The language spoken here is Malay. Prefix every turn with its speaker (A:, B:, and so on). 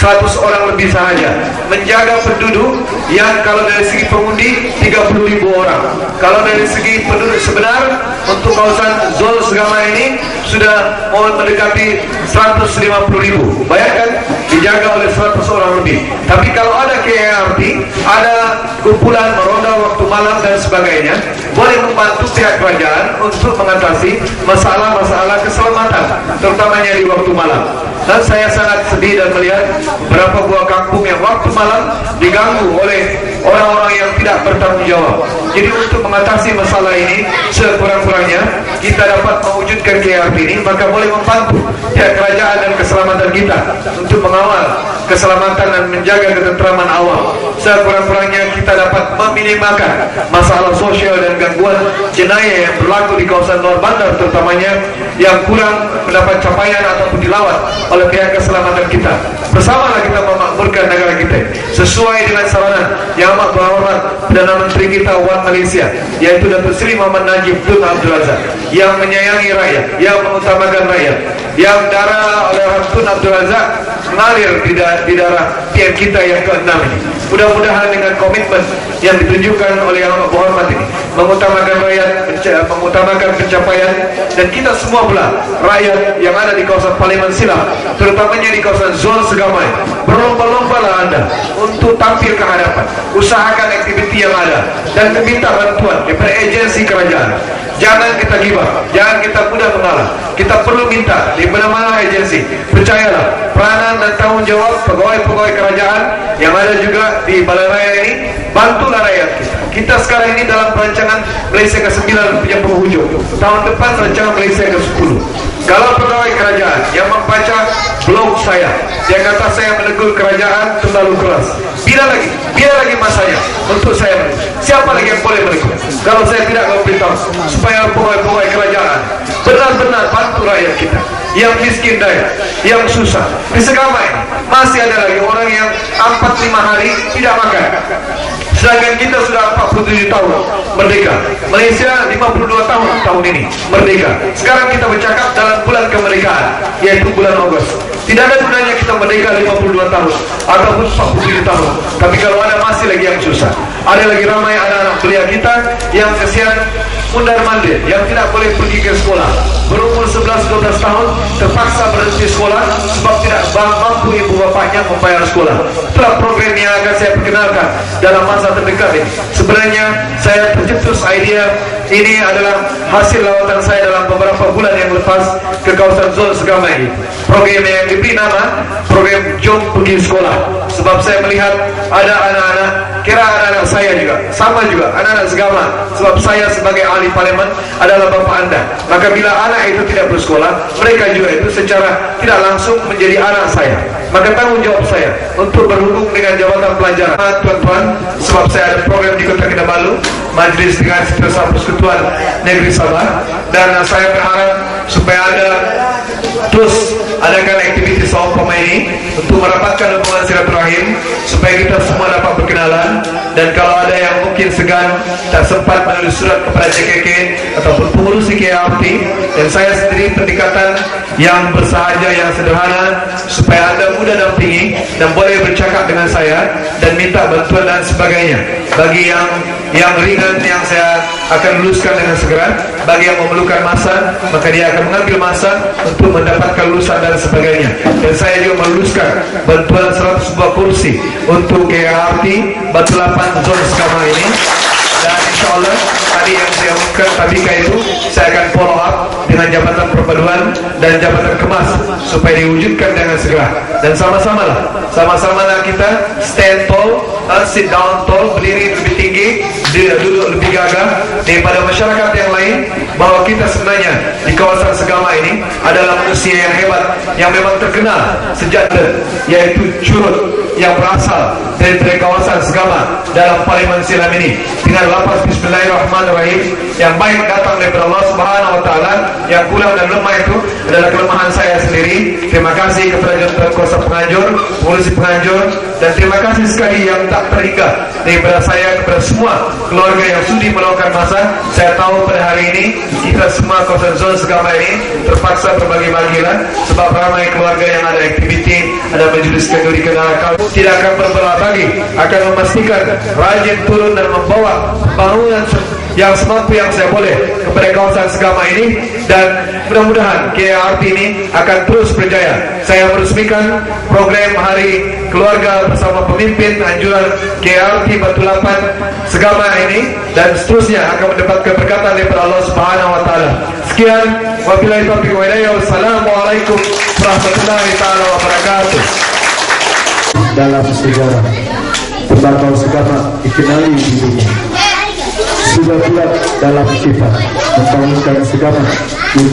A: 100 orang lebih sahaja. Menjaga penduduk yang kalau dari segi pengundi 30.000 orang. Kalau dari segi penduduk sebenar untuk kawasan Zol Segama ini sudah mau mendekati 150.000. Bayangkan dijaga oleh 100 orang lebih. Tapi kalau ada KRT, ada kumpulan meronda waktu malam dan sebagainya, boleh membantu pihak kerajaan untuk mengatasi masalah-masalah keselamatan, terutamanya di waktu malam. Dan saya sangat sedih dan melihat beberapa buah kampung yang waktu malam diganggu oleh orang-orang yang tidak bertanggung jawab. Jadi untuk mengatasi masalah ini sekurang-kurangnya kita dapat mewujudkan KRT ini, maka boleh membantu pihak kerajaan dan keselamatan kita untuk mengawal keselamatan dan menjaga ketentraman awam. Sekurang-kurangnya kita dapat meminimalkan masalah sosial dan gangguan jenayah yang berlaku di kawasan luar bandar, terutamanya yang kurang mendapat capaian ataupun dilawat oleh pihak keselamatan kita. Bersamalah kita memakmurkan negara kita sesuai dengan sarana yang amat berhormat Perdana Menteri kita Wan Malaysia, yaitu Datuk Seri Muhammad Najib Tun Abdul Razak, yang menyayangi rakyat, yang mengutamakan rakyat, yang darah oleh Tun Abdul Razak mengalir di darah PM kita yang ke-6 ini. Mudah-mudahan dengan komitmen yang ditunjukkan oleh yang amat berhormat ini, mengutamakan rakyat, mengutamakan pencapaian, dan kita semua pula rakyat yang ada di kawasan Parlimen Silam, terutamanya di kawasan Zon Segamai, berlomba-lombalah anda untuk tampil ke hadapan, usahakan aktiviti yang ada, dan meminta bantuan daripada agensi kerajaan. Jangan kita gibah, jangan kita mudah mengalah. Kita perlu minta di mana-mana agensi. Percayalah, peranan dan tanggung jawab pegawai-pegawai kerajaan yang ada juga di Balai Raya ini, bantulah rakyat kita. Kita sekarang ini dalam perancangan Malaysia ke-9 punya penghujung. Tahun depan rancangan Malaysia ke-10. Kalau pegawai kerajaan yang membaca blog saya, dia kata saya menegur kerajaan terlalu keras. Bila lagi masanya untuk saya menegur. Siapa lagi yang boleh menegur kalau saya tidak memberitahu supaya pegawai kerajaan benar-benar bantu rakyat kita yang miskin daya, yang susah. Di Segamai masih ada lagi orang yang 4-5 hari tidak makan, sedangkan kita sudah 47 tahun merdeka. Malaysia 52 tahun ini merdeka. Sekarang kita bercakap dalam bulan kemerdekaan, yaitu bulan Ogos. Tidak ada gunanya kita merdeka 52 tahun ataupun 47 tahun, tapi kalau ada masih lagi yang susah. Ada lagi ramai anak-anak belia kita yang kesian mundar-mandir, yang tidak boleh pergi ke sekolah. Berumur 11-12 tahun terpaksa berhenti sekolah sebab tidak mampu ibu bapaknya membayar sekolah. Itulah program yang akan saya perkenalkan dalam masa terdekat ini. Sebenarnya saya tercetus idea ini adalah hasil lawatan saya dalam beberapa bulan yang lepas ke kawasan Zon Segamai. Program yang diberi nama program Jom Pergi Sekolah, sebab saya melihat ada anak-anak, kira anak-anak saya juga, sama juga anak-anak Segama, sebab saya sebagai ahli parlimen adalah bapa anda. Maka bila anak itu tidak bersekolah, mereka juga itu secara tidak langsung menjadi anak saya. Maka tanggung jawab saya untuk berhubung dengan Jabatan Pelajaran. Tuan-tuan, sebab saya ada program di Kota Kinabalu, Majlis dengan Persekutuan Negeri Sabah, dan saya berharap supaya ada terus adakan aktiviti seumpama ini untuk merapatkan hubungan silaturahim supaya kita semua dapat berkenalan. Dan kalau ada yang mungkin segan tak sempat menulis surat kepada JKK ataupun pengurus KRT, dan saya sendiri pendekatan yang bersahaja, yang sederhana, supaya anda mudah dampingi dan boleh bercakap dengan saya dan minta bantuan dan sebagainya. Bagi yang ringan yang saya akan luluskan dengan segera. Bagi yang memerlukan masa, maka dia akan mengambil masa untuk mendapatkan lulusan dan sebagainya. Dan saya juga meluluskan bantuan 100 buah kursi untuk KRT Batu Lapan Zon Segama ini. Dan insyaAllah tadi yang saya umumkan tabika itu saya akan follow up dengan Jabatan Perpaduan dan Jabatan Kemas supaya diwujudkan dengan segera. Dan sama-samalah kita stand tall, sit down tall, berdiri lebih tinggi, duduk lebih gagah daripada masyarakat yang lain, bahwa kita sebenarnya di kawasan Segama ini adalah manusia yang hebat, yang memang terkenal sejak yaitu curut yang berasal dari kawasan Segama dalam Parlimen Silam ini dengan lafaz Bismillahirrahmanirrahim yang baik datang daripada Allah Subhanahu Wa Taala. Yang kurang dan lemah itu adalah kelemahan saya sendiri. Terima kasih kepada Jabatan Kuasa Penganjur, Polisi Penganjur, dan terima kasih sekali yang tak terhingga daripada saya kepada semua keluarga yang sudi meluangkan masa. Saya tahu pada hari ini kita semua kawasan zona segama ini terpaksa berbagi-bagilah sebab ramai keluarga yang ada aktiviti, ada majelis kenduri kenal tidak akan berbelah bagi, akan memastikan rajin turun dan membawa bangunan yang semampu yang saya boleh kepada kawasan segama ini, dan mudah-mudahan KRT ini akan terus berjaya. Saya meresmikan program Hari Keluarga bersama pemimpin anjuran KRT Batu Lapan segama ini, dan seterusnya akan mendapatkan berkatan daripada Allah Subhanahu wa taala. Sekian, wabillahi taufiq wal hidayah. Wassalamualaikum warahmatullahi taala wabarakatuh.
B: Dalam sejarah tembakau segama dikenali di dunia, sudah bulat dalam sifat membangunkan segama di